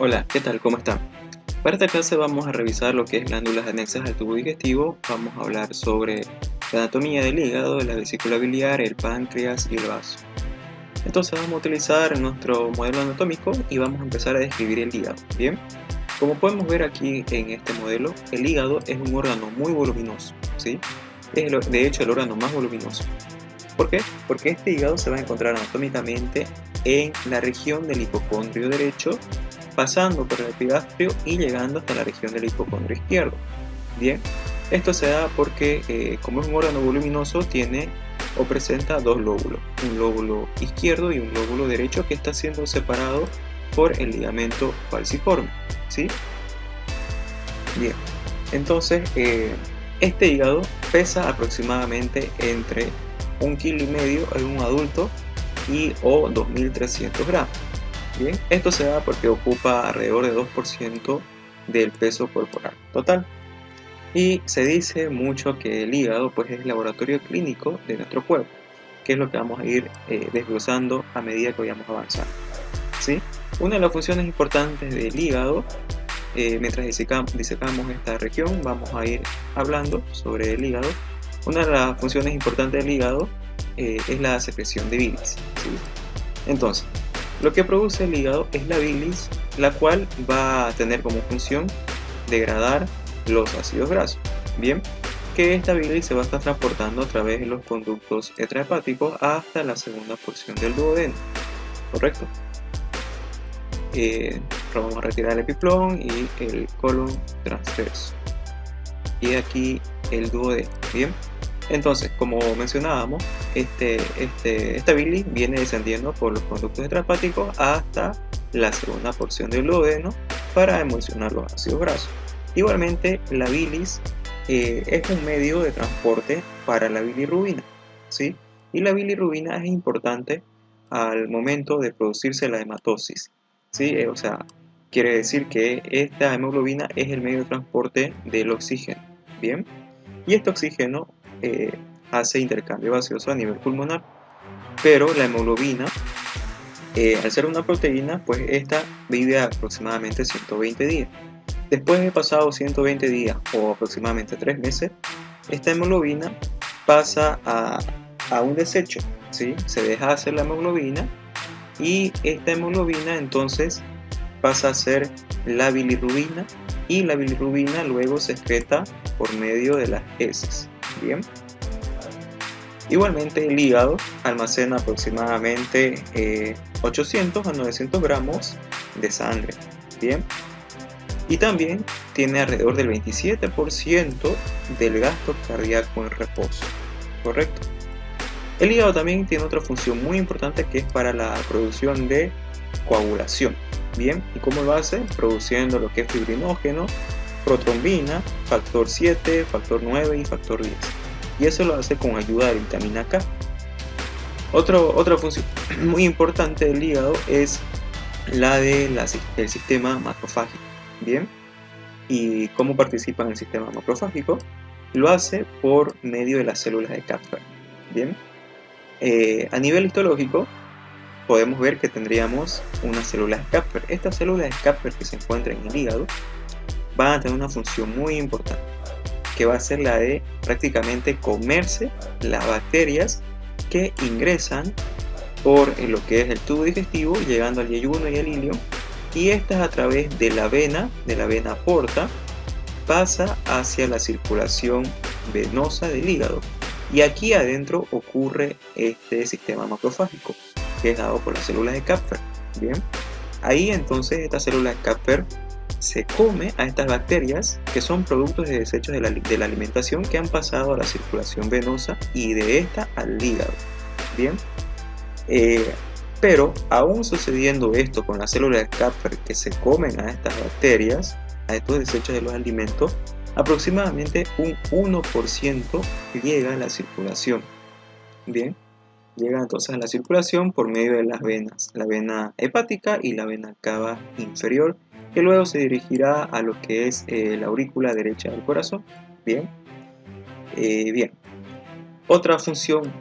Hola, ¿qué tal? ¿Cómo están? Para esta clase vamos a revisar lo que es glándulas anexas al tubo digestivo, vamos a hablar sobre la anatomía del hígado, la vesícula biliar, el páncreas y el vaso. Entonces vamos a utilizar nuestro modelo anatómico y vamos a empezar a describir el hígado, ¿bien? Como podemos ver aquí en este modelo, el hígado es un órgano muy voluminoso, ¿sí? De hecho el órgano más voluminoso. ¿Por qué? Porque este hígado se va a encontrar anatómicamente en la región del hipocondrio derecho, pasando por el epigastrio y llegando hasta la región del hipocondrio izquierdo. Bien, esto se da porque como es un órgano voluminoso tiene o presenta dos lóbulos, un lóbulo izquierdo y un lóbulo derecho que está siendo separado por el ligamento falciforme, ¿sí? Bien, entonces este hígado pesa aproximadamente entre 1,5 kg en un adulto y o 2.300 gramos. Bien, esto se da porque ocupa alrededor de 2% del peso corporal total. Y se dice mucho que el hígado pues, es el laboratorio clínico de nuestro cuerpo, que es lo que vamos a ir desglosando a medida que vayamos avanzando, ¿sí? Una de las funciones importantes del hígado, mientras disecamos esta región, vamos a ir hablando sobre el hígado. Una de las funciones importantes del hígado es la secreción de bilis, ¿sí? Entonces, lo que produce el hígado es la bilis, la cual va a tener como función degradar los ácidos grasos. Bien, que esta bilis se va a estar transportando a través de los conductos extrahepáticos hasta la segunda porción del duodeno, ¿correcto? Vamos a retirar el epiplón y el colon transverso. Y aquí el duodeno, ¿bien? Entonces, como mencionábamos, esta bilis viene descendiendo por los conductos extrahepáticos hasta la segunda porción del duodeno para emulsionar los ácidos grasos. Igualmente, la bilis es un medio de transporte para la bilirrubina, ¿sí? Y la bilirrubina es importante al momento de producirse la hematosis, ¿sí? O sea, quiere decir que esta hemoglobina es el medio de transporte del oxígeno, ¿bien? Y este oxígeno hace intercambio gaseoso a nivel pulmonar, pero la hemoglobina, al ser una proteína, pues esta vive aproximadamente 120 días. Después de pasado 120 días o aproximadamente 3 meses, esta hemoglobina pasa a un desecho, ¿sí? Se deja hacer la hemoglobina y esta hemoglobina entonces pasa a ser la bilirrubina y la bilirrubina luego se excreta por medio de las heces. Bien. Igualmente el hígado almacena aproximadamente 800 a 900 gramos de sangre. Bien. Y también tiene alrededor del 27% del gasto cardíaco en reposo. Correcto. El hígado también tiene otra función muy importante que es para la producción de coagulación. Bien, ¿y cómo lo hace? Produciendo lo que es fibrinógeno, protrombina, factor 7, factor 9 y factor 10. Y eso lo hace con ayuda de vitamina K. Otra función muy importante del hígado es la del sistema macrofágico. Bien, ¿y cómo participa en el sistema macrofágico? Lo hace por medio de las células de Kupffer. Bien, a nivel histológico podemos ver que tendríamos unas células de Kupffer. Estas células de Kupffer que se encuentran en el hígado van a tener una función muy importante, que va a ser la de prácticamente comerse las bacterias que ingresan por lo que es el tubo digestivo, llegando al yeyuno y al ilion, y estas a través de la vena porta, pasa hacia la circulación venosa del hígado. Y aquí adentro ocurre este sistema macrofágico, que es dado por las células de Kupffer. Bien, ahí entonces esta célula de Kupffer se come a estas bacterias que son productos de desechos de la alimentación que han pasado a la circulación venosa y de esta al hígado. Bien, pero aún sucediendo esto con las células de Kupffer que se comen a estas bacterias, a estos desechos de los alimentos, aproximadamente un 1% llega a la circulación. Bien, llega entonces a la circulación por medio de las venas, la vena hepática y la vena cava inferior, que luego se dirigirá a lo que es la aurícula derecha del corazón. Bien, bien. Otra función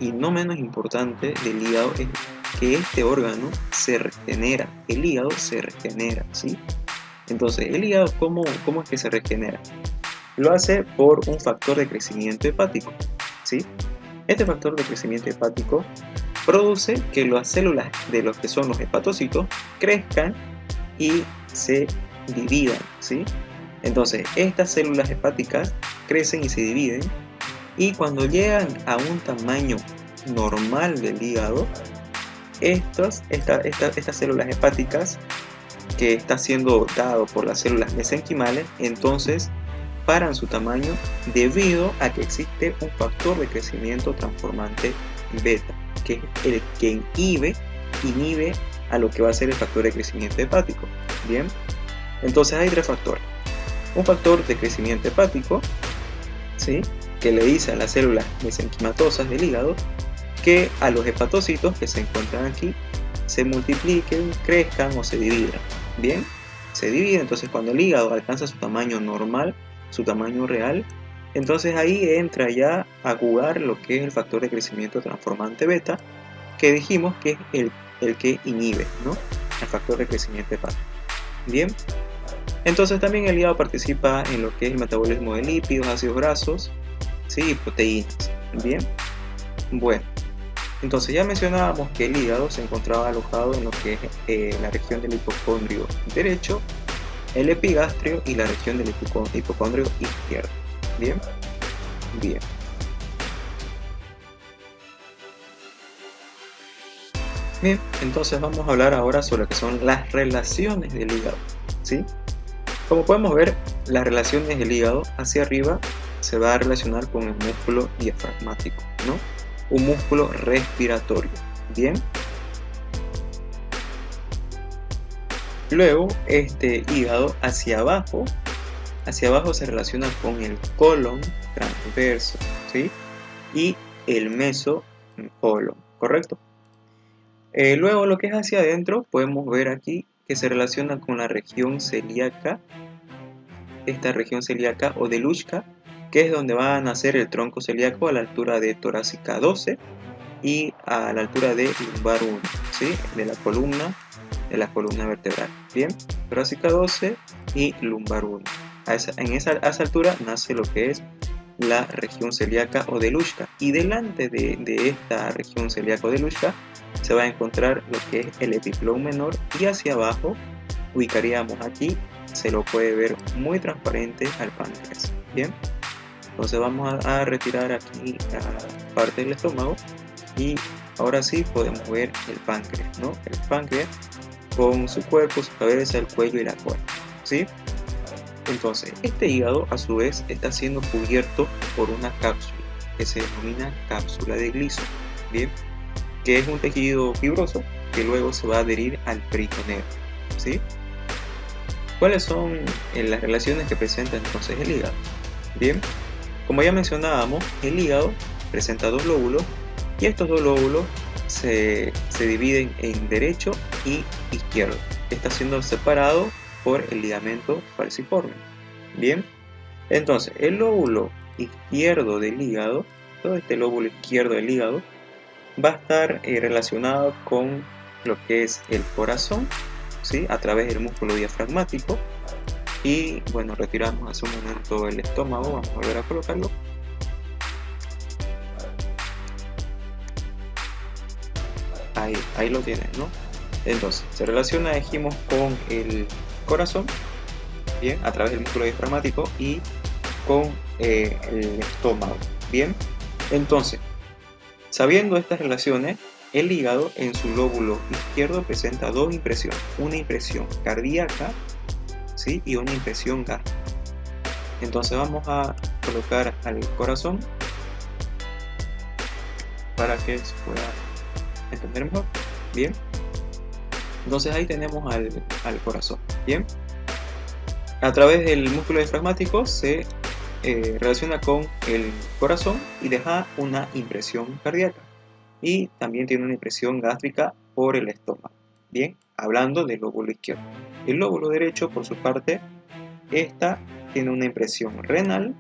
y no menos importante del hígado es que este órgano se regenera, el hígado se regenera, ¿sí? Entonces, el hígado, ¿cómo es que se regenera? Lo hace por un factor de crecimiento hepático, ¿sí? Este factor de crecimiento hepático produce que las células de los que son los hepatocitos crezcan y se dividan, ¿sí? Entonces, estas células hepáticas crecen y se dividen, y cuando llegan a un tamaño normal del hígado, estas células hepáticas que está siendo dado por las células mesenquimales, entonces paran su tamaño debido a que existe un factor de crecimiento transformante beta, que es el que inhibe a lo que va a ser el factor de crecimiento hepático. Bien, entonces hay tres factores. Un factor de crecimiento hepático, ¿sí?, que le dice a las células mesenquimatosas del hígado que a los hepatocitos que se encuentran aquí se multipliquen, crezcan o se dividan. Bien, se divide. Entonces cuando el hígado alcanza su tamaño normal, su tamaño real, entonces ahí entra ya a jugar lo que es el factor de crecimiento transformante beta, que dijimos que es el que inhibe, ¿no?, el factor de crecimiento hepático. Bien, entonces también el hígado participa en lo que es el metabolismo de lípidos, ácidos grasos, ¿sí?, y proteínas. Bien, bueno, entonces ya mencionábamos que el hígado se encontraba alojado en lo que es la región del hipocondrio derecho, el epigastrio y la región del hipocondrio izquierdo. Bien, bien. Bien, entonces vamos a hablar ahora sobre lo que son las relaciones del hígado, ¿sí? Como podemos ver, las relaciones del hígado hacia arriba se va a relacionar con el músculo diafragmático, ¿no?, un músculo respiratorio. Bien. Luego, este hígado hacia abajo se relaciona con el colon transverso, ¿sí?, y el mesocolon, ¿correcto? Luego, lo que es hacia adentro, podemos ver aquí que se relaciona con la región celíaca, esta región celíaca o de Luschka, que es donde va a nacer el tronco celíaco a la altura de torácica 12 y a la altura de lumbar 1, ¿sí?, de la columna vertebral. Bien, torácica 12 y lumbar 1. A esa altura nace lo que es la región celíaca o de Luschka, y delante de esta región celíaca o de Luschka se va a encontrar lo que es el epiplón menor, y hacia abajo ubicaríamos aquí, se lo puede ver muy transparente, al páncreas. Bien, entonces vamos a retirar aquí la parte del estómago y ahora sí podemos ver el páncreas, ¿no?, el páncreas con su cuerpo, su cabeza, el cuello y la cola, ¿sí? Entonces, este hígado a su vez está siendo cubierto por una cápsula que se denomina cápsula de Gleason, ¿bien?, que es un tejido fibroso que luego se va a adherir al peritoneo, ¿sí? ¿Cuáles son las relaciones que presenta entonces el hígado? Bien, como ya mencionábamos, el hígado presenta dos lóbulos, y estos dos lóbulos se dividen en derecho y izquierdo. Está siendo separado por el ligamento falciforme. Bien, entonces el lóbulo izquierdo del hígado, todo este lóbulo izquierdo del hígado, va a estar relacionado con lo que es el corazón, ¿sí?, a través del músculo diafragmático. Y bueno, retiramos hace un momento el estómago, vamos a volver a colocarlo. Ahí lo tienen, ¿no? Entonces, se relaciona, dijimos, con el corazón, bien, a través del músculo diafragmático, y con el estómago. Bien, entonces, sabiendo estas relaciones, el hígado en su lóbulo izquierdo presenta dos impresiones, una impresión cardíaca, ¿sí?, y una impresión gástrica. Entonces vamos a colocar al corazón para que se pueda entender mejor. Bien, entonces ahí tenemos al corazón. Bien, a través del músculo diafragmático se relaciona con el corazón y deja una impresión cardíaca, y también tiene una impresión gástrica por el estómago. Bien, hablando del lóbulo izquierdo. El lóbulo derecho, por su parte, esta tiene una impresión renal.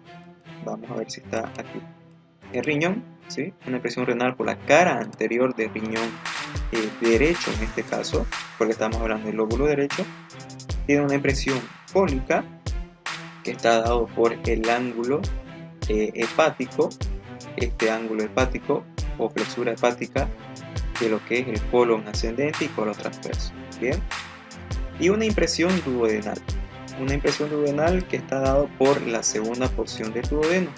Vamos a ver si está aquí el riñón, ¿sí?, una impresión renal por la cara anterior del riñón derecho en este caso, porque estamos hablando del lóbulo derecho, tiene una impresión cólica que está dado por el ángulo hepático, este ángulo hepático o flexura hepática de lo que es el colon ascendente y colon transverso. Bien, y una impresión duodenal. Una impresión duodenal que está dado por la segunda porción del duodeno.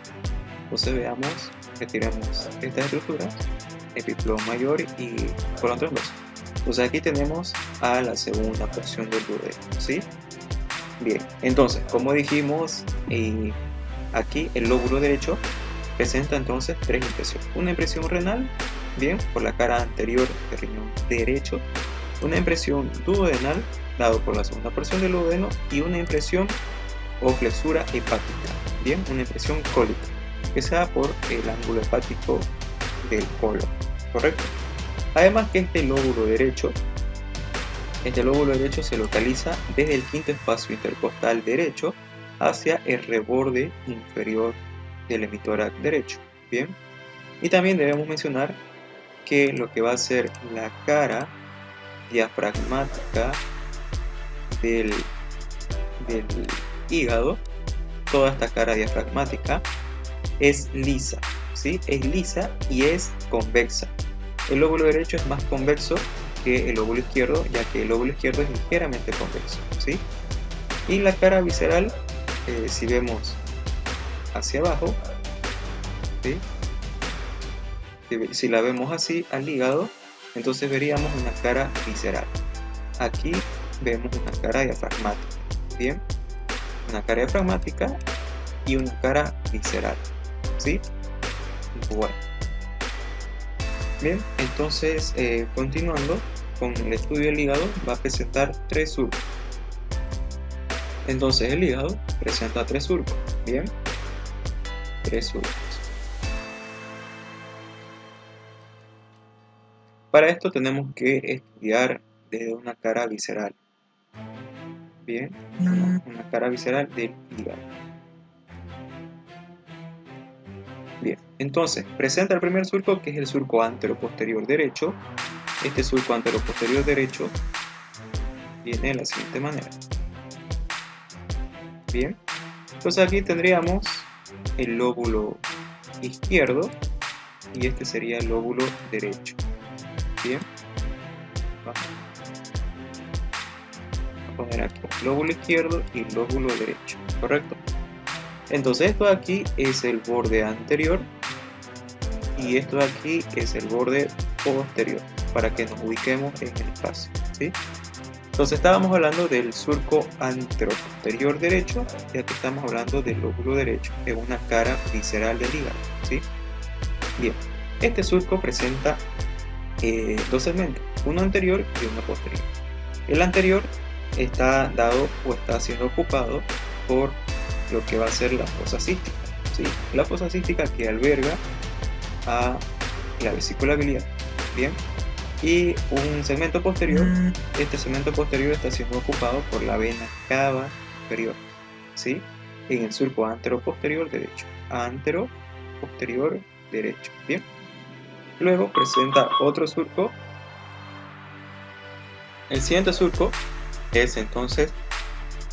Entonces veamos, retiramos estas estructuras, epíflomo mayor y colon transverso. Entonces aquí tenemos a la segunda porción del duodeno, ¿sí? Bien, entonces como dijimos, aquí el lóbulo derecho presenta entonces tres impresiones. Una impresión renal, bien, por la cara anterior del riñón derecho. Una impresión duodenal, dado por la segunda porción del duodeno, y una impresión o flexura hepática, bien, una impresión cólica, que se da por el ángulo hepático del colon, ¿correcto? Además que este lóbulo derecho se localiza desde el quinto espacio intercostal derecho hacia el reborde inferior del hemitórax derecho, bien. Y también debemos mencionar que lo que va a ser la cara diafragmática del hígado, toda esta cara diafragmática es lisa, ¿sí? Es lisa y es convexa. El lóbulo derecho es más convexo que el lóbulo izquierdo, ya que el lóbulo izquierdo es ligeramente convexo, ¿sí? Y la cara visceral, si vemos hacia abajo, ¿sí? Si la vemos así al hígado, entonces veríamos una cara visceral. Aquí vemos una cara diafragmática, ¿bien? Una cara diafragmática y una cara visceral, ¿sí? Bueno. Bien, entonces continuando con el estudio del hígado, va a presentar tres surcos. Entonces el hígado presenta tres surcos, bien, tres surcos. Para esto tenemos que estudiar desde una cara visceral, bien, una cara visceral del hígado. Bien, entonces presenta el primer surco, que es el surco anteroposterior derecho. Este surco anteroposterior derecho viene de la siguiente manera. Bien, entonces aquí tendríamos el lóbulo izquierdo y este sería el lóbulo derecho. Bien, vamos a poner aquí lóbulo izquierdo y lóbulo derecho, ¿correcto? Entonces esto de aquí es el borde anterior y esto de aquí es el borde posterior, para que nos ubiquemos en el espacio, ¿sí? Entonces estábamos hablando del surco anteroposterior derecho, y aquí estamos hablando del lóbulo derecho, en una cara visceral del hígado, ¿sí? Bien, este surco presenta dos segmentos, uno anterior y uno posterior. El anterior está dado o está siendo ocupado por lo que va a ser la fosa cística, ¿sí? La fosa cística que alberga a la vesícula biliar, bien, y un segmento posterior. Este segmento posterior está siendo ocupado por la vena cava inferior, ¿sí? En el surco antero-posterior derecho, antero-posterior derecho, bien. Luego presenta otro surco. El siguiente surco es entonces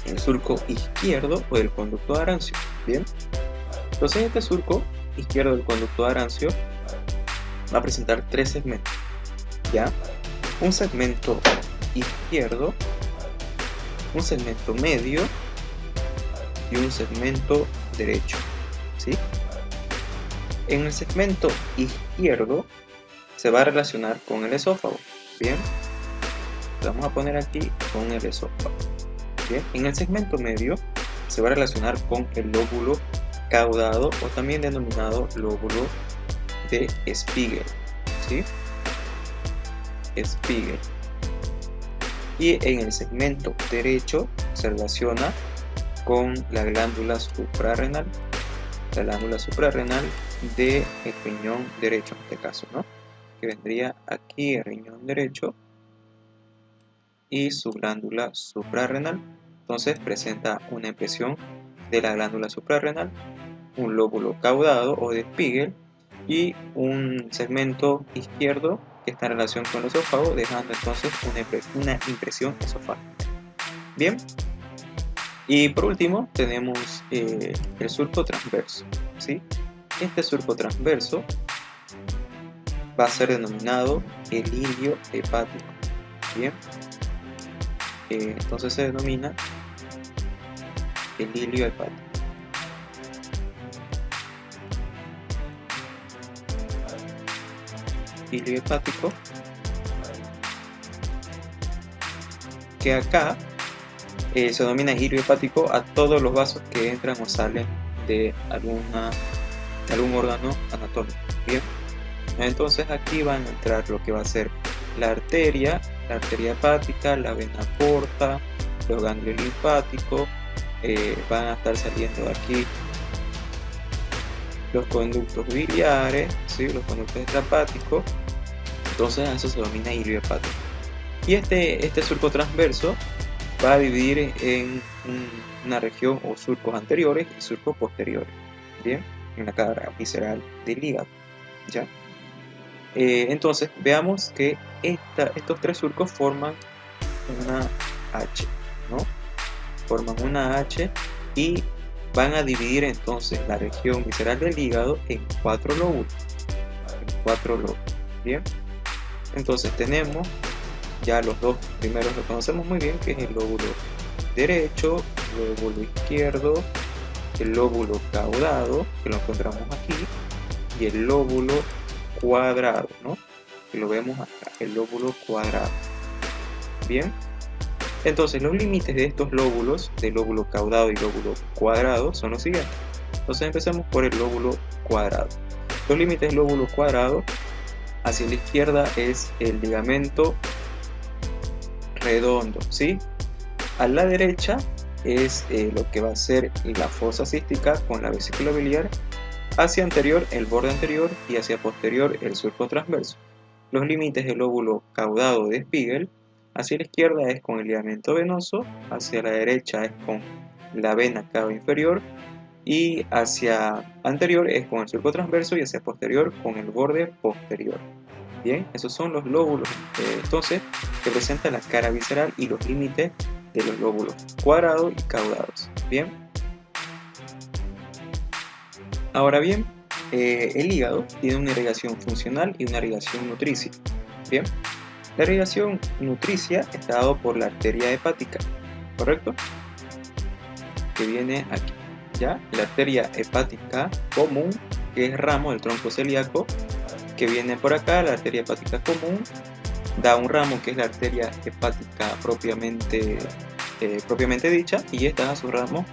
el surco izquierdo o del conducto de Arancio, bien. Entonces este surco izquierdo del conducto de Arancio va a presentar tres segmentos, ¿ya? Un segmento izquierdo, un segmento medio y un segmento derecho, ¿sí? En el segmento izquierdo se va a relacionar con el esófago, ¿bien? Vamos a poner aquí con el esófago, ¿bien? En el segmento medio se va a relacionar con el lóbulo caudado o también denominado lóbulo de Spiegel, ¿sí? Spiegel. Y en el segmento derecho se relaciona con la glándula suprarrenal, del riñón derecho en este caso, ¿no? Que vendría aquí el riñón derecho y su glándula suprarrenal. Entonces presenta una impresión de la glándula suprarrenal, un lóbulo caudado o de Spiegel y un segmento izquierdo que está en relación con el esófago, dejando entonces una impresión esofágica. Bien, y por último tenemos el surco transverso, ¿sí? Este surco transverso va a ser denominado el ilio hepático. Bien, entonces se denomina el ilio hepático. Ilio hepático, que acá se denomina ilio hepático a todos los vasos que entran o salen de algún órgano anatómico. Bien, entonces aquí van a entrar lo que va a ser la arteria hepática, la vena porta, los ganglios linfáticos, van a estar saliendo de aquí los conductos biliares, ¿sí? Los conductos extrahepáticos. Entonces a eso se denomina ilio hepático. Y este surco transverso va a dividir en una región o surcos anteriores y surcos posteriores, bien, en la cara visceral del hígado, ¿ya? Entonces veamos que estos tres surcos forman una H, ¿no? Forman una H y van a dividir entonces la región visceral del hígado en 4 lóbulos, bien. Entonces tenemos ya los dos primeros los conocemos muy bien, que es el lóbulo derecho, el lóbulo izquierdo, el lóbulo caudado, que lo encontramos aquí, y el lóbulo cuadrado, ¿no? Que lo vemos acá, el lóbulo cuadrado. Bien, entonces los límites de estos lóbulos, del lóbulo caudado y lóbulo cuadrado, son los siguientes. Entonces empecemos por el lóbulo cuadrado. Los límites del lóbulo cuadrado, hacia la izquierda es el ligamento redondo, ¿sí? A la derecha es lo que va a ser la fosa cística con la vesícula biliar, hacia anterior el borde anterior y hacia posterior el surco transverso. Los límites del lóbulo caudado de Spiegel, hacia la izquierda es con el ligamento venoso, hacia la derecha es con la vena cava inferior y hacia anterior es con el surco transverso y hacia posterior con el borde posterior. Bien, esos son los lóbulos entonces que presentan la cara visceral y los límites de los lóbulos cuadrados y caudados. Bien, ahora bien, el hígado tiene una irrigación funcional y una irrigación nutricia. Bien, la irrigación nutricia está dado por la arteria hepática, ¿correcto? Que viene aquí, ¿ya? La arteria hepática común, que es ramo del tronco celíaco, que viene por acá, la arteria hepática común, da un ramo que es la arteria hepática propiamente dicha, y esta da su ramo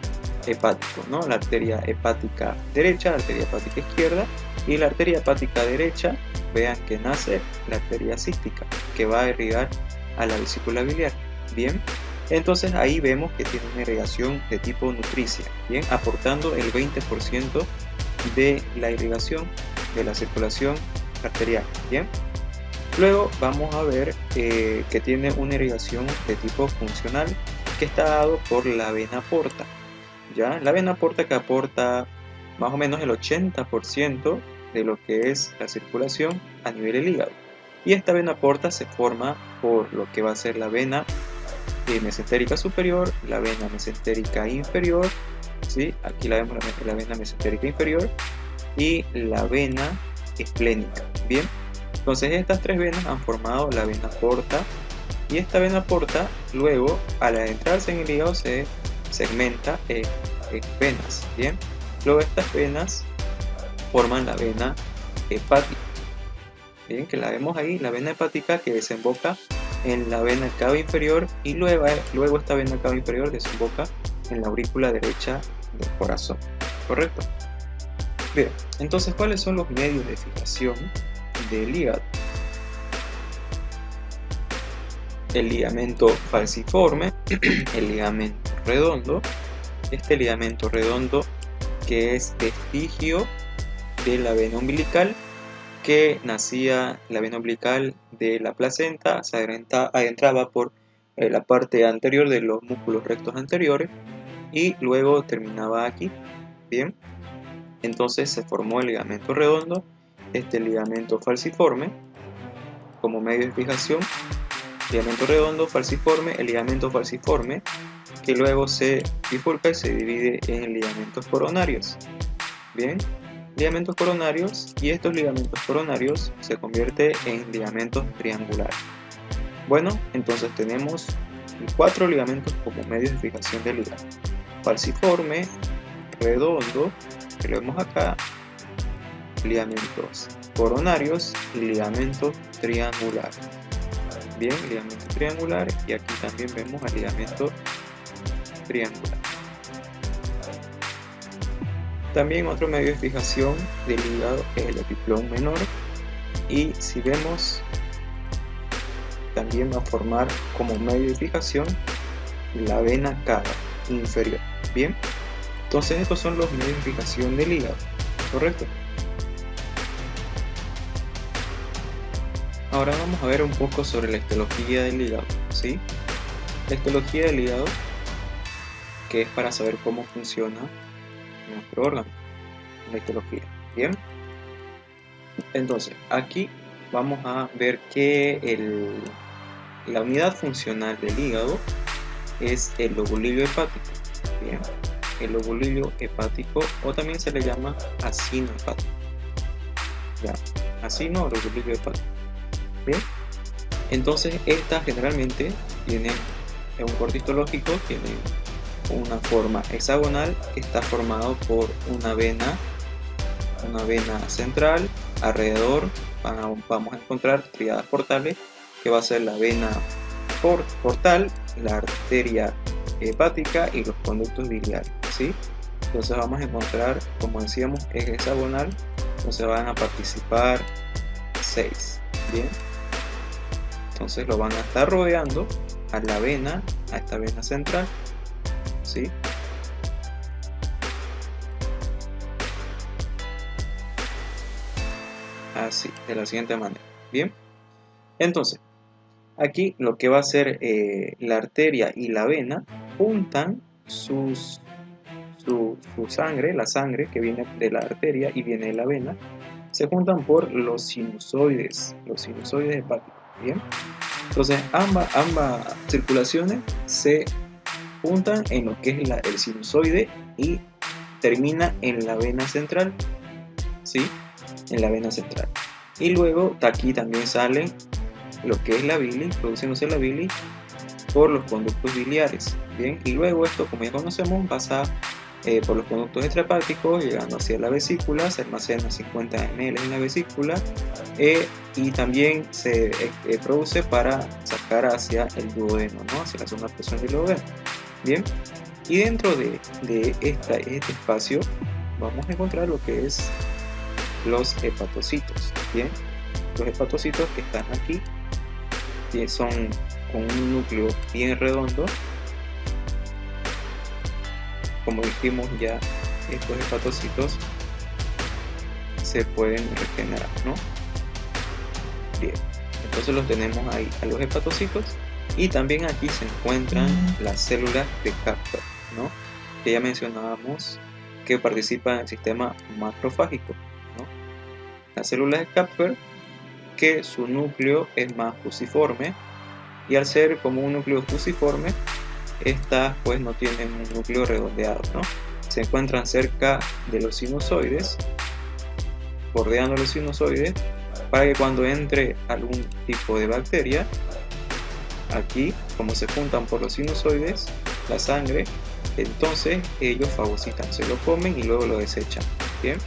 hepático, ¿no? La arteria hepática derecha, la arteria hepática izquierda, y la arteria hepática derecha, vean que nace la arteria cística, que va a irrigar a la vesícula biliar. Bien, entonces ahí vemos que tiene una irrigación de tipo nutricia, bien, aportando el 20% de la irrigación de la circulación arterial. Bien, luego vamos a ver que tiene una irrigación de tipo funcional que está dado por la vena porta. ¿Ya? La vena porta, que aporta más o menos el 80% de lo que es la circulación a nivel del hígado. Y esta vena porta se forma por lo que va a ser la vena mesentérica superior, la vena mesentérica inferior, ¿sí? Aquí la vemos, la vena mesentérica inferior, y la vena esplénica. Bien, entonces estas tres venas han formado la vena porta, y esta vena porta luego al adentrarse en el hígado se segmenta en venas. Bien, luego estas venas forman la vena hepática. Bien, que la vemos ahí, la vena hepática, que desemboca en la vena cava inferior, y luego esta vena cava inferior desemboca en la aurícula derecha del corazón, ¿correcto? Bien, entonces, ¿cuáles son los medios de fijación del hígado? El ligamento falciforme, el ligamento redondo, este ligamento redondo que es vestigio de la vena umbilical, que nacía la vena umbilical de la placenta, se adentraba por la parte anterior de los músculos rectos anteriores y luego terminaba aquí. Bien, entonces se formó el ligamento redondo, este ligamento falciforme, como medio de fijación, ligamento redondo, falciforme, el ligamento falciforme, que luego se bifurca y se divide en ligamentos coronarios. Bien, ligamentos coronarios, y estos ligamentos coronarios se convierten en ligamentos triangulares. Bueno, entonces tenemos 4 ligamentos como medios de fijación del hígado: falciforme, redondo, que lo vemos acá, ligamentos coronarios y ligamento triangular. Bien, ligamento triangular, y aquí también vemos el ligamento triangular. También otro medio de fijación del hígado es el epiplón menor, y si vemos, también va a formar como medio de fijación la vena cava inferior. Bien, entonces estos son los medios de fijación del hígado, ¿correcto? Ahora vamos a ver un poco sobre la histología del hígado, ¿sí? La histología del hígado, que es para saber cómo funciona nuestro órgano, la histología. Bien, entonces aquí vamos a ver que la unidad funcional del hígado es el lobulillo hepático. Bien, el lobulillo hepático, o también se le llama acino hepático. Ya, acino o lobulillo hepático. Bien, entonces esta generalmente tiene un corte histológico, tiene una forma hexagonal, está formado por una vena central. Alrededor vamos a encontrar tríadas portales, que va a ser la vena portal, la arteria hepática y los conductos biliares, ¿sí? Entonces vamos a encontrar, como decíamos, es hexagonal, entonces van a participar 6. Bien, entonces lo van a estar rodeando a la vena, a esta vena central, ¿sí? Así, de la siguiente manera. Bien, entonces aquí lo que va a hacer la arteria y la vena, juntan su sangre, la sangre que viene de la arteria y viene de la vena, se juntan por los sinusoides hepáticos. Bien, entonces ambas circulaciones se juntan en lo que es el sinusoide y termina en la vena central, ¿sí? En la vena central. Y luego aquí también sale lo que es la bilis, produciéndose la bilis por los conductos biliares. Bien, y luego esto, como ya conocemos, pasa por los conductos extrahepáticos, llegando hacia la vesícula, se almacena 50 ml en la vesícula, y también se produce para sacar hacia el duodeno, ¿no? Hacia la zona de presión del duodeno. Bien, y dentro de este espacio vamos a encontrar lo que es los hepatocitos. Bien, los hepatocitos que están aquí, que son con un núcleo bien redondo. Como dijimos ya, estos hepatocitos se pueden regenerar, ¿no? Bien, entonces los tenemos ahí a los hepatocitos, y también aquí se encuentran las células de Kupffer, ¿no? Que ya mencionábamos que participan en el sistema macrofágico, ¿no? Las células de Kupffer, que su núcleo es más fusiforme, y al ser como un núcleo fusiforme, estas pues no tienen un núcleo redondeado, ¿no? Se encuentran cerca de los sinusoides, bordeando los sinusoides, para que cuando entre algún tipo de bacteria, aquí, como se juntan por los sinusoides, la sangre, entonces ellos fagocitan, se lo comen y luego lo desechan. Bien,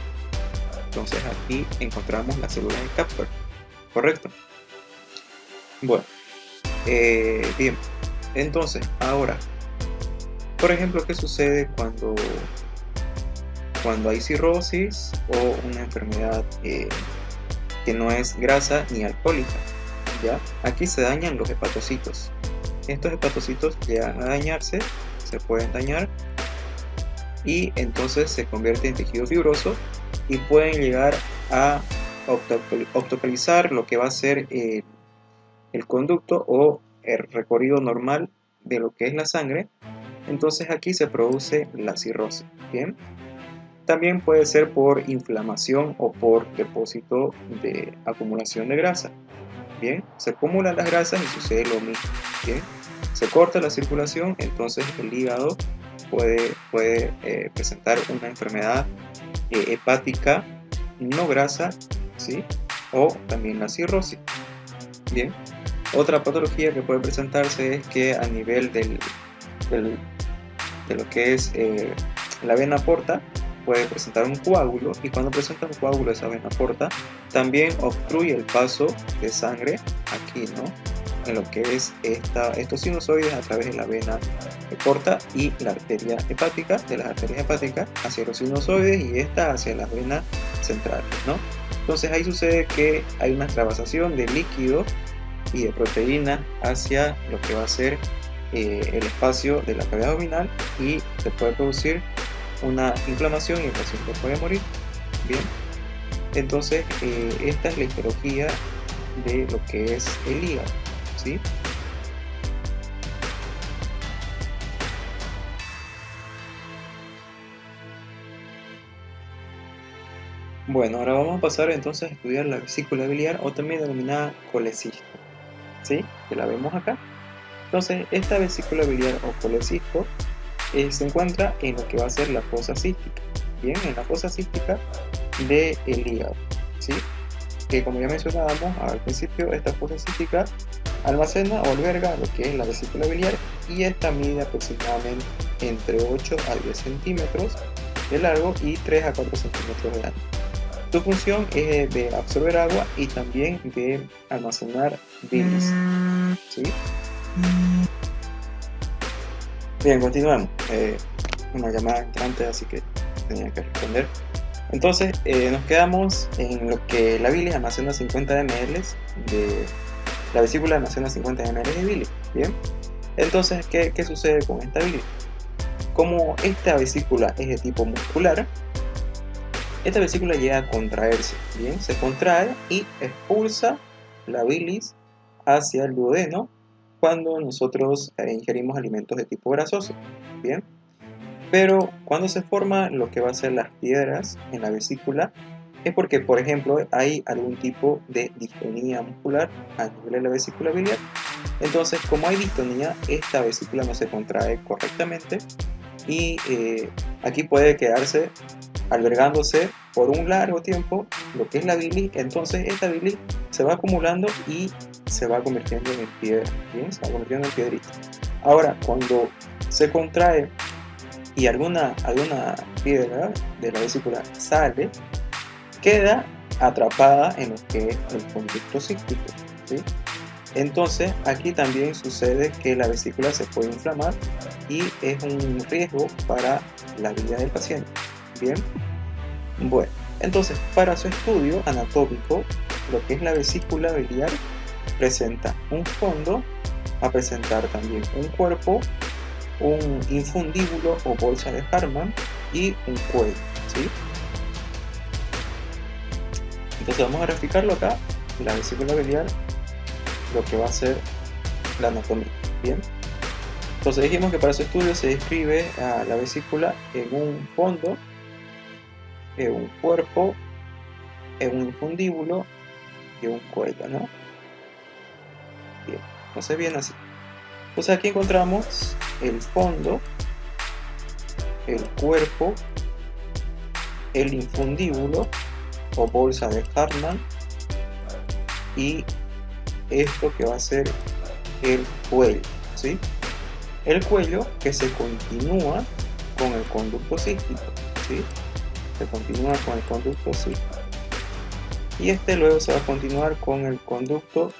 entonces aquí encontramos las células de Kupffer, ¿correcto? Bueno, bien, entonces ahora, por ejemplo, ¿qué sucede cuando hay cirrosis o una enfermedad que no es grasa ni alcohólica? ¿Ya? Aquí se dañan los hepatocitos. Estos hepatocitos llegan a dañarse, se pueden dañar, y entonces se convierte en tejido fibroso y pueden llegar a obstaculizar lo que va a ser el conducto o el recorrido normal de lo que es la sangre. Entonces aquí se produce la cirrosis. Bien, también puede ser por inflamación o por depósito de acumulación de grasa. bien, se acumulan las grasas y sucede lo mismo, bien, se corta la circulación, entonces el hígado puede presentar una enfermedad hepática no grasa, ¿sí? O también la cirrosis, bien. Otra patología que puede presentarse es que a nivel de lo que es la vena porta puede presentar un coágulo, y cuando presenta un coágulo esa vena porta también obstruye el paso de sangre aquí, ¿no? En lo que es estos sinusoides a través de la vena porta y la arteria hepática, de las arterias hepáticas hacia los sinusoides y esta hacia las venas centrales, ¿no? Entonces ahí sucede que hay una extravasación de líquido y de proteína hacia lo que va a ser el espacio de la cavidad abdominal, y se puede producir una inflamación y el paciente puede morir. Bien, entonces esta es la etiología de lo que es el hígado, ¿sí? Bueno, ahora vamos a pasar entonces a estudiar la vesícula biliar, o también denominada colecisto, ¿sí? Que la vemos acá. Entonces, esta vesícula biliar o colecisto se encuentra en lo que va a ser la fosa cística, bien, en la fosa cística del hígado, ¿sí? Que como ya mencionábamos al principio, esta fosa cística almacena o alberga lo que es la vesícula biliar, y esta mide aproximadamente entre 8 a 10 centímetros de largo y 3 a 4 centímetros de ancho. Su función es de absorber agua y también de almacenar bilis, ¿sí? Bien, continuamos. Una llamada entrante, así que tenía que responder. Entonces, nos quedamos en lo que la bilis almacena 50 ml de... La vesícula almacena 50 ml de bilis, ¿bien? Entonces, ¿qué sucede con esta bilis? Como esta vesícula es de tipo muscular, esta vesícula llega a contraerse, ¿bien? Se contrae y expulsa la bilis hacia el duodeno cuando nosotros ingerimos alimentos de tipo grasoso, ¿bien? Pero cuando se forma lo que va a ser las piedras en la vesícula, es porque, por ejemplo, hay algún tipo de distonía muscular a nivel de la vesícula biliar. Entonces, como hay distonía, esta vesícula no se contrae correctamente, y aquí puede quedarse albergándose por un largo tiempo lo que es la bilis. Entonces esta bilis se va acumulando y se va convirtiendo en piedra, ¿bien? Se va convirtiendo en piedrita. Ahora, cuando se contrae y alguna piedra de la vesícula sale, queda atrapada en lo que es el conducto cíclico, ¿sí? Entonces aquí también sucede que la vesícula se puede inflamar y es un riesgo para la vida del paciente. Bien, bueno, entonces para su estudio anatómico, lo que es la vesícula biliar presenta un fondo, va a presentar también un cuerpo, un infundíbulo o bolsa de Hartmann y un cuello, ¿sí? Entonces vamos a graficarlo acá, la vesícula biliar, lo que va a ser la anatomía, ¿bien? Entonces dijimos que para su estudio se describe a la vesícula en un fondo, en un cuerpo, en un infundíbulo y un cuello, ¿no? Bien, entonces bien así. Entonces aquí encontramos el fondo, el cuerpo, el infundíbulo o bolsa de Hartmann y esto que va a ser el cuello, ¿sí? El cuello que se continúa con el conducto cístico, ¿sí? Se continúa con el conducto cístico. Y este luego se va a continuar con el conducto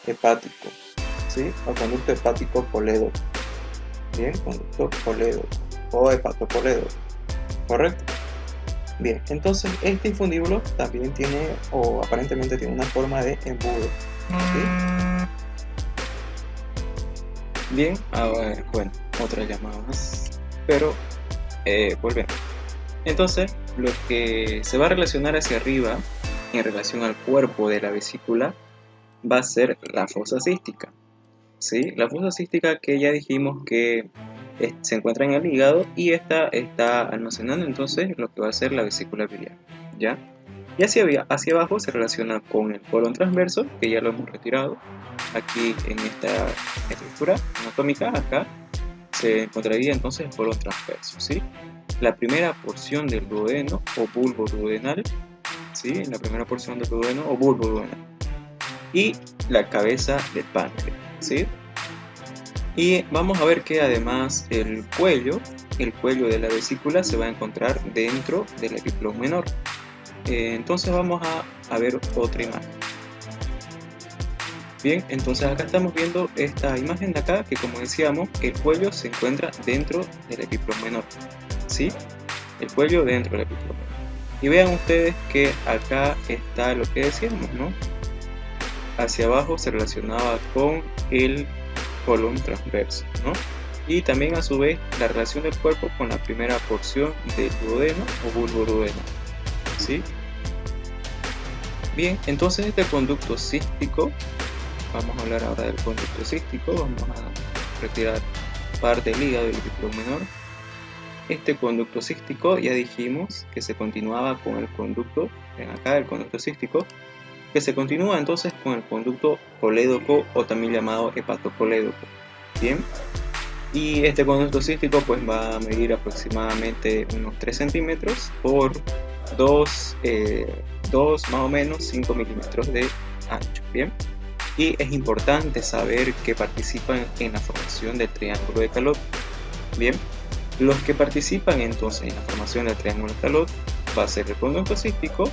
hepático, ¿sí? O conducto hepático polédoco. Bien, conducto polédoco o hepatopolédoco, ¿correcto? Bien, entonces este infundíbulo también tiene, o aparentemente tiene, una forma de embudo, ¿sí? Bien, ahora, bueno, otra llamada más, pero volvemos. Entonces, lo que se va a relacionar hacia arriba en relación al cuerpo de la vesícula va a ser la fosa cística, ¿sí? La fosa cística que ya dijimos que se encuentra en el hígado, y esta está almacenando entonces lo que va a ser la vesícula biliar, ¿ya? Y hacia abajo se relaciona con el colon transverso, que ya lo hemos retirado. Aquí en esta estructura anatómica, acá, se encontraría entonces el colon transverso, ¿sí? La primera porción del duodeno o bulbo duodenal, ¿sí? La primera porción del duodeno o bulbo duodenal. Y la cabeza del páncreas, ¿sí? Y vamos a ver que además el cuello de la vesícula se va a encontrar dentro del epíplomo menor. Entonces vamos a ver otra imagen. Bien, entonces acá estamos viendo esta imagen de acá, que como decíamos, el cuello se encuentra dentro del epíplomo menor, ¿sí? El cuello dentro del epíplomo menor. Y vean ustedes que acá está lo que decíamos, ¿no? Hacia abajo se relacionaba con el colon transverso, ¿no? Y también a su vez la relación del cuerpo con la primera porción del duodeno o bulbo duodeno, ¿sí? Bien, entonces este conducto cístico, vamos a hablar ahora del conducto cístico, vamos a retirar parte del hígado del epíplomo menor. Este conducto cístico ya dijimos que se continuaba con el conducto, ven acá el conducto cístico, que se continúa entonces con el conducto colédoco o también llamado hepatocolédoco. Bien, y este conducto cístico pues va a medir aproximadamente unos 3 centímetros por 2 más o menos 5 milímetros de ancho. Bien, y es importante saber que participan en la formación del triángulo de Calot. Bien, los que participan entonces en la formación del triángulo de Calot va a ser el conducto cístico,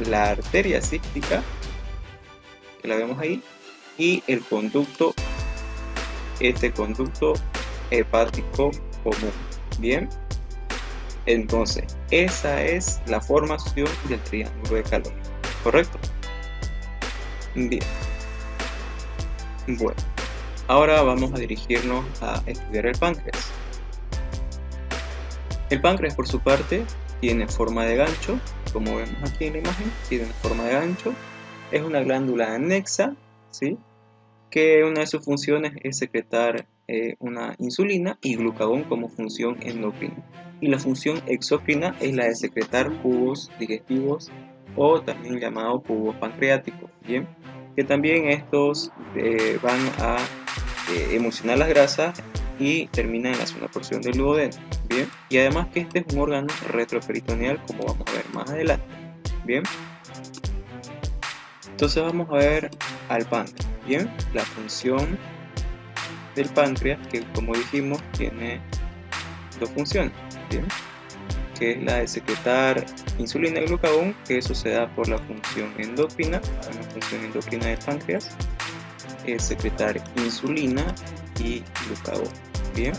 la arteria cística, que la vemos ahí, y el conducto, este conducto hepático común. Bien, entonces esa es la formación del triángulo de Calot, ¿correcto? Bien, bueno, ahora vamos a dirigirnos a estudiar el páncreas. El páncreas, por su parte, tiene forma de gancho, como vemos aquí en la imagen, tiene una forma de gancho. Es una glándula anexa, ¿sí? Que una de sus funciones es secretar una insulina y glucagón como función endocrina. Y la función exocrina es la de secretar jugos digestivos o también llamados jugos pancreáticos, ¿bien? Que también estos van a emulsionar las grasas y terminan en la segunda porción del duodeno, ¿bien? Y además que este es un órgano retroperitoneal, como vamos a ver más adelante, ¿bien? Entonces vamos a ver al páncreas, ¿bien? La función del páncreas, que como dijimos tiene dos funciones, ¿bien? Que es la de secretar insulina y glucagón, que eso se da por la función endocrina. La función endocrina del páncreas es secretar insulina y glucagón, ¿bien?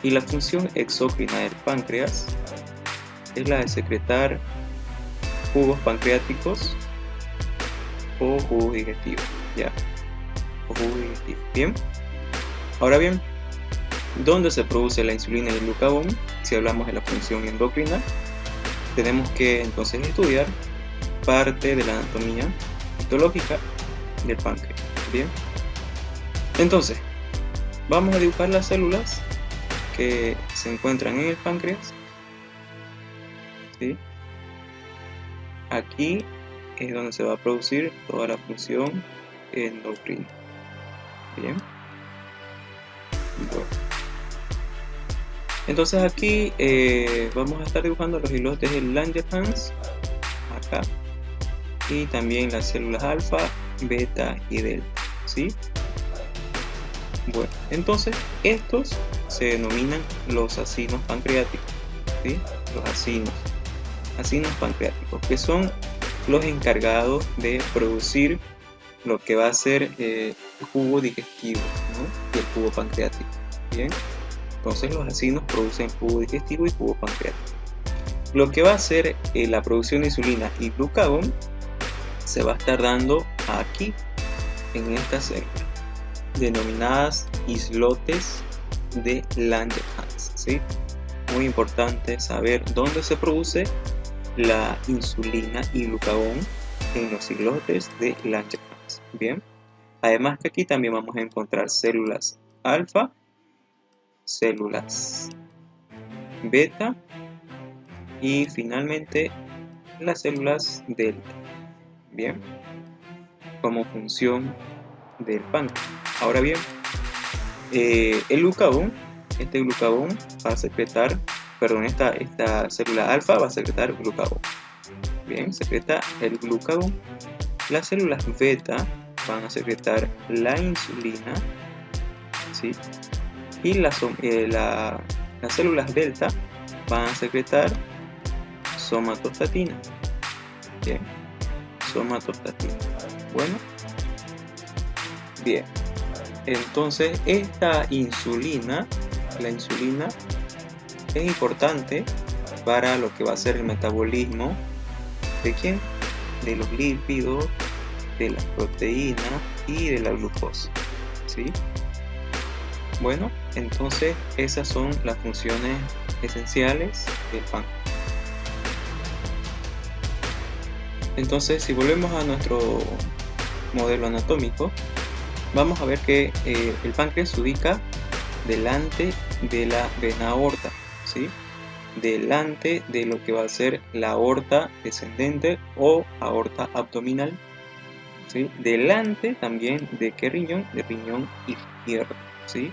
Y la función exócrina del páncreas es la de secretar jugos pancreáticos o jugos digestivos, ¿ya? O jugos digestivos, ¿bien? Ahora bien, ¿dónde se produce la insulina y el glucagón? Si hablamos de la función endocrina, tenemos que entonces estudiar parte de la anatomía histológica del páncreas, ¿bien? Entonces, vamos a dibujar las células que se encuentran en el páncreas, ¿sí? Aquí es donde se va a producir toda la función endocrina, ¿bien? Bueno. Entonces aquí vamos a estar dibujando los islotes del Langerhans, acá, y también las células alfa, beta y delta, ¿sí? Bueno, entonces estos se denominan los acinos pancreáticos, ¿sí? Los acinos pancreáticos, que son los encargados de producir lo que va a ser el jugo digestivo, ¿no? Y el jugo pancreático, ¿bien? Entonces los acinos producen jugo digestivo y jugo pancreático. Lo que va a hacer la producción de insulina y glucagón se va a estar dando aquí, en estas células, denominadas islotes de Langerhans, ¿sí? Muy importante saber dónde se produce la insulina y glucagón en los islotes de Langerhans, ¿bien? Además que aquí también vamos a encontrar células alfa, células beta y finalmente las células delta, bien, como función del páncreas. Ahora bien, el glucagón, este glucagón va a secretar, perdón, esta célula alfa va a secretar glucagón. Bien, secreta el glucagón. Las células beta van a secretar la insulina, ¿sí? Y las células delta van a secretar somatostatina. Bien, somatostatina. Bueno, bien. Entonces esta insulina, la insulina es importante para lo que va a ser el metabolismo ¿de quién? De los lípidos, de las proteínas y de la glucosa, ¿sí? Bueno, entonces esas son las funciones esenciales del páncreas. Entonces, si volvemos a nuestro modelo anatómico, vamos a ver que el páncreas se ubica delante de la vena aorta, ¿sí? Delante de lo que va a ser la aorta descendente o aorta abdominal, ¿sí? Delante también de qué riñón, del riñón izquierdo, ¿sí?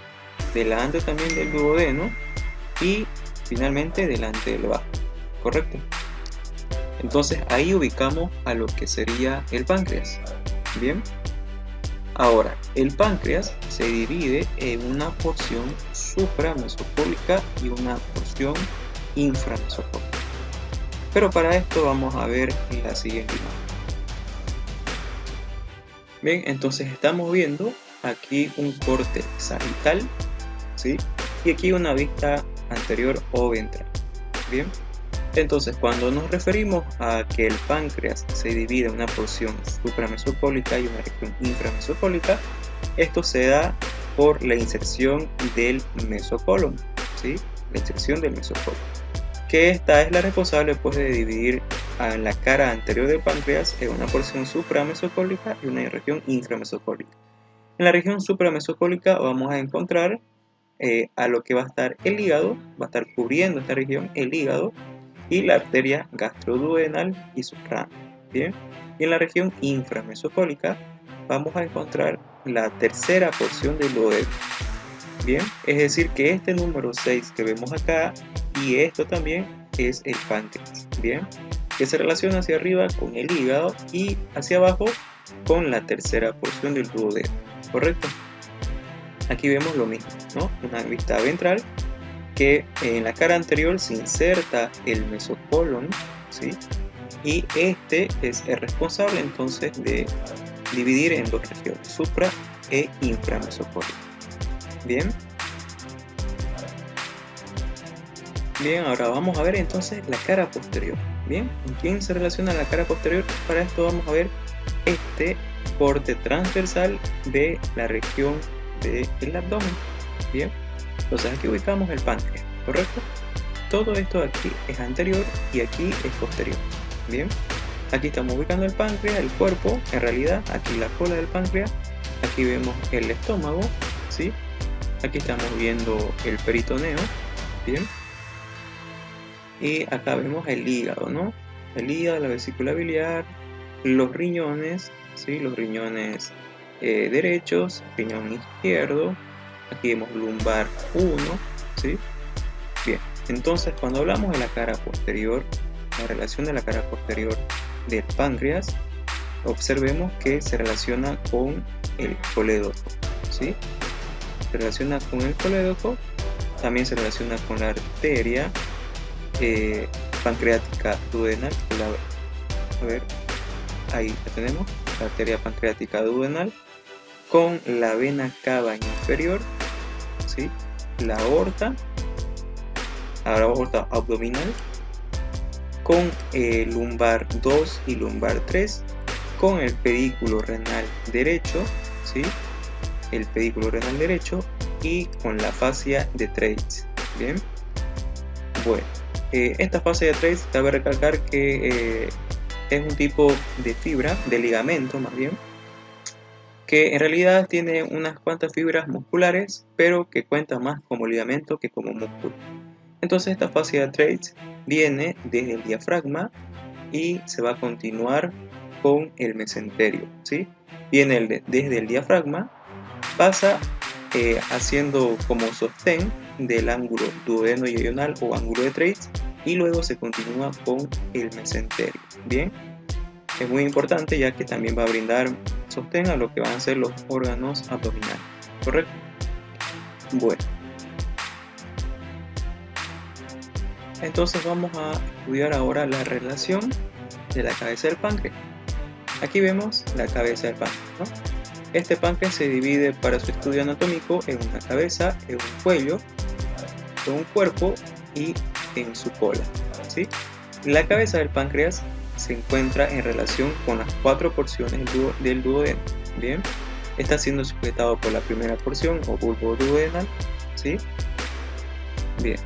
Delante también del duodeno y finalmente delante del bajo, ¿correcto? Entonces ahí ubicamos a lo que sería el páncreas. Bien, ahora el páncreas se divide en una porción supramesocólica y una porción inframesocólica. Pero para esto vamos a ver la siguiente imagen. Bien, entonces estamos viendo aquí un corte sagittal, ¿sí? Y aquí una vista anterior o ventral. Bien, entonces cuando nos referimos a que el páncreas se divide en una porción supramesocólica y una región inframesocólica, esto se da por la inserción del mesocolon, ¿sí? La inserción del mesocolon, que esta es la responsable pues de dividir a la cara anterior del páncreas en una porción supramesocólica y una región inframesocólica. En la región supramesocólica vamos a encontrar a lo que va a estar el hígado, va a estar cubriendo esta región el hígado y la arteria gastroduodenal y subcránea. Bien, y en la región inframesocólica vamos a encontrar la tercera porción del duodeno. Bien, es decir que este número 6 que vemos acá y esto también es el páncreas. Bien, que se relaciona hacia arriba con el hígado y hacia abajo con la tercera porción del duodeno, ¿correcto? Aquí vemos lo mismo, ¿no? Una vista ventral que en la cara anterior se inserta el mesocolon, ¿sí? Y este es el responsable entonces de dividir en dos regiones, supra e inframesocólica. Bien. Bien, ahora vamos a ver entonces la cara posterior. Bien, ¿con quién se relaciona la cara posterior? Para esto vamos a ver este corte transversal de la región del abdomen. Bien, entonces aquí ubicamos el páncreas, ¿correcto? Todo esto aquí es anterior y aquí es posterior. Bien, aquí estamos ubicando el páncreas, el cuerpo, en realidad aquí la cola del páncreas, aquí vemos el estómago, ¿sí? Aquí estamos viendo el peritoneo, ¿bien? Y acá vemos el hígado, ¿no? El hígado, la vesícula biliar, los riñones, ¿sí? Los riñones derechos, riñón izquierdo, aquí vemos lumbar 1, ¿sí? Bien, entonces cuando hablamos de la cara posterior, la relación de la cara posterior del páncreas, observemos que se relaciona con el colédoco, ¿sí? Se relaciona con el colédoco, también se relaciona con la arteria pancreática duodenal, a ver, ahí la tenemos, la arteria pancreática duodenal, con la vena cava inferior, ¿sí? La aorta abdominal, con lumbar 2 y lumbar 3, con el pedículo renal derecho, ¿sí? El pedículo renal derecho y con la fascia de Treitz. Bien, bueno, esta fascia de Treitz cabe recalcar que es un tipo de fibra, de ligamento más bien, que en realidad tiene unas cuantas fibras musculares, pero que cuenta más como ligamento que como músculo. Entonces esta fascia de Treitz viene desde el diafragma y se va a continuar con el mesenterio, ¿sí? Viene desde el diafragma, pasa haciendo como sostén del ángulo duodeno-ioional o ángulo de Treitz, y luego se continúa con el mesenterio. Bien, es muy importante ya que también va a brindar sostén a lo que van a ser los órganos abdominales, ¿correcto? Bueno, entonces vamos a estudiar ahora la relación de la cabeza del páncreas. Aquí vemos la cabeza del páncreas, ¿no? Este páncreas se divide para su estudio anatómico en una cabeza, en un cuello, en un cuerpo y en su cola, ¿sí? La cabeza del páncreas se encuentra en relación con las 4 porciones del duodeno. Bien, está siendo sujetado por la primera porción o bulbo duodenal, ¿sí? Bien,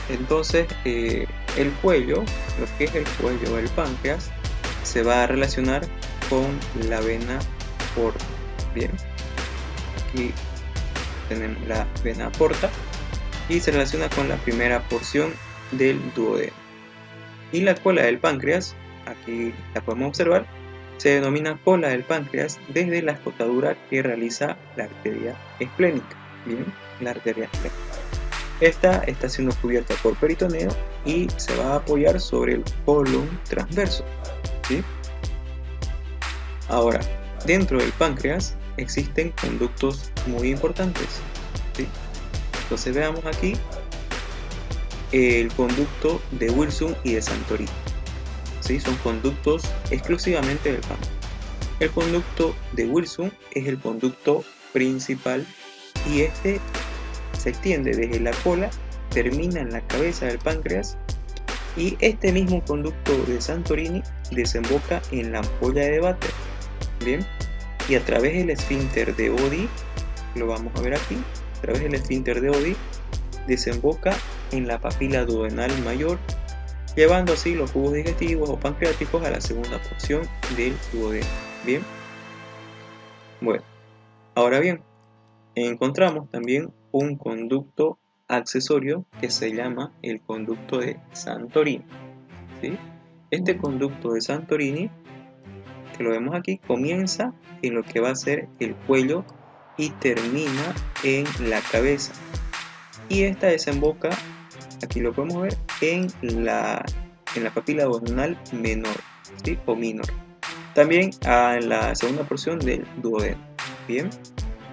entonces el cuello, lo que es el cuello del páncreas, se va a relacionar con la vena porta. Bien, aquí tenemos la vena porta y se relaciona con la primera porción del duodeno. Y la cola del páncreas, aquí la podemos observar, se denomina cola del páncreas desde la escotadura que realiza la arteria esplénica. Bien, la arteria esplénica. Esta está siendo cubierta por peritoneo y se va a apoyar sobre el colon transverso, ¿sí? Ahora, dentro del páncreas existen conductos muy importantes, ¿sí? Entonces veamos aquí el conducto de Wilson y de Santorini, ¿sí? Son conductos exclusivamente del páncreas. El conducto de Wilson es el conducto principal y este se extiende desde la cola, termina en la cabeza del páncreas, y este mismo conducto de Santorini desemboca en la ampolla de Vater. Bien, y a través del esfínter de Oddi, lo vamos a ver aquí, a través del esfínter de Oddi desemboca en la papila duodenal mayor, llevando así los jugos digestivos o pancreáticos a la segunda porción del duodeno. Bien, bueno, ahora bien, encontramos también un conducto accesorio que se llama el conducto de Santorini, ¿sí? Este conducto de Santorini, que lo vemos aquí, comienza en lo que va a ser el cuello y termina en la cabeza, y esta desemboca, aquí lo podemos ver, en la papila duodenal menor, ¿sí? O minor, también en la segunda porción del duodeno. Bien,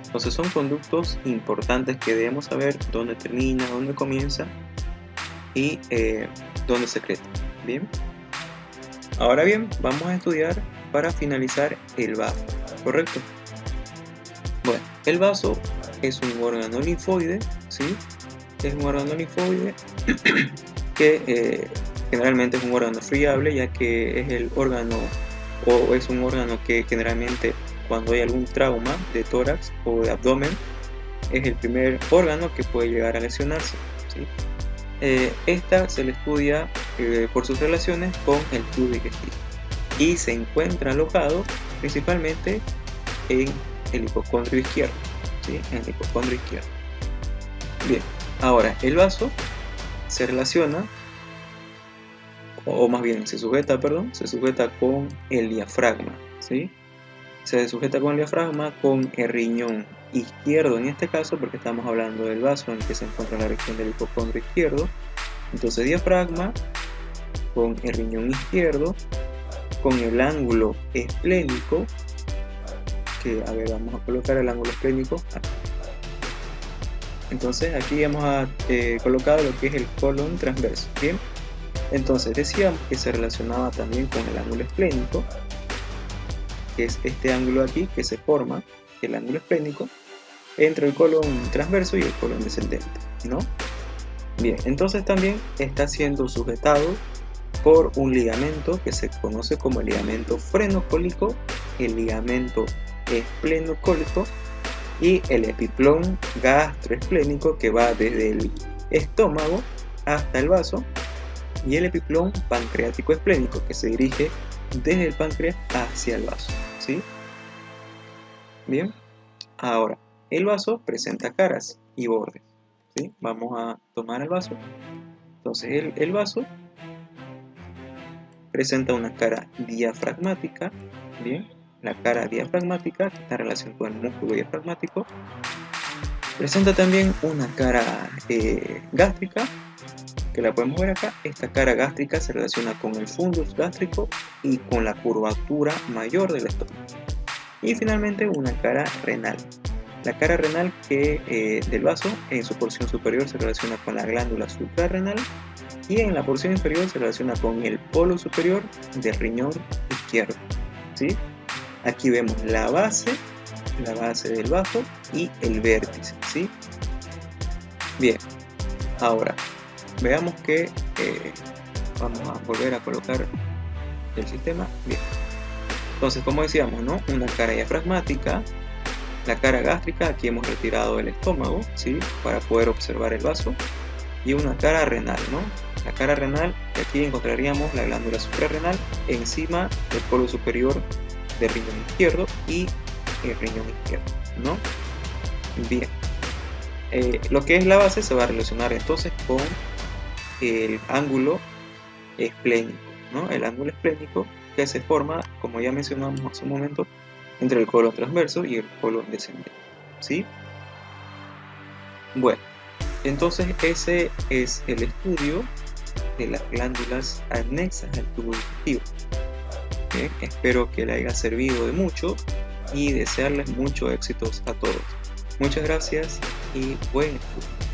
entonces son conductos importantes que debemos saber dónde termina, dónde comienza y dónde secreta. Bien, ahora bien, vamos a estudiar para finalizar el vaso, ¿correcto? Bueno, el vaso es un órgano linfoide, ¿sí? Es un órgano linfoide que generalmente es un órgano friable, ya que es el órgano, o es un órgano que generalmente cuando hay algún trauma de tórax o de abdomen, es el primer órgano que puede llegar a lesionarse, ¿sí? Esta se le estudia por sus relaciones con el tubo digestivo y se encuentra alojado principalmente en el hipocondrio izquierdo, ¿sí? En el hipocondrio izquierdo. Bien, ahora el vaso se relaciona, o más bien se sujeta con el diafragma, ¿sí? Se sujeta con el diafragma, con el riñón izquierdo en este caso, porque estamos hablando del vaso en el que se encuentra la región del hipocondrio izquierdo. Entonces diafragma con el riñón izquierdo, con el ángulo esplénico, que a ver, vamos a colocar el ángulo esplénico aquí. Entonces aquí hemos colocado lo que es el colon transverso. Bien, entonces decíamos que se relacionaba también con el ángulo esplénico, que es este ángulo aquí que se forma, el ángulo esplénico, entre el colon transverso y el colon descendente, ¿no? Bien, entonces también está siendo sujetado por un ligamento que se conoce como el ligamento frenocólico, el ligamento esplenocólico y el epiplón gastroesplénico, que va desde el estómago hasta el vaso, y el epiplón pancreático esplénico, que se dirige desde el páncreas hacia el vaso, ¿sí? Bien, ahora el vaso presenta caras y bordes, ¿sí? Vamos a tomar el vaso. Entonces el vaso presenta una cara diafragmática, bien, la cara diafragmática que está en relación con el músculo diafragmático. Presenta también una cara gástrica, que la podemos ver acá. Esta cara gástrica se relaciona con el fundus gástrico y con la curvatura mayor del estómago. Y finalmente una cara renal. La cara renal del vaso en su porción superior se relaciona con la glándula suprarrenal y en la porción inferior se relaciona con el polo superior del riñón izquierdo, ¿sí? Aquí vemos la base del vaso y el vértice, ¿sí? Bien, ahora veamos que vamos a volver a colocar el sistema. Bien, entonces, como decíamos, ¿no? Una cara diafragmática, la cara gástrica, aquí hemos retirado el estómago, ¿sí? Para poder observar el vaso, y una cara renal, ¿no? La cara renal, aquí encontraríamos la glándula suprarrenal encima del polo superior del riñón izquierdo y el riñón izquierdo, ¿no? Bien, lo que es la base se va a relacionar entonces con el ángulo esplénico, ¿no? El ángulo esplénico que se forma, como ya mencionamos hace un momento, entre el colon transverso y el colon descendente, ¿sí? Bueno, entonces ese es el estudio de las glándulas anexas al tubo digestivo. Bien, espero que les haya servido de mucho y desearles muchos éxitos a todos. Muchas gracias y buen estudio.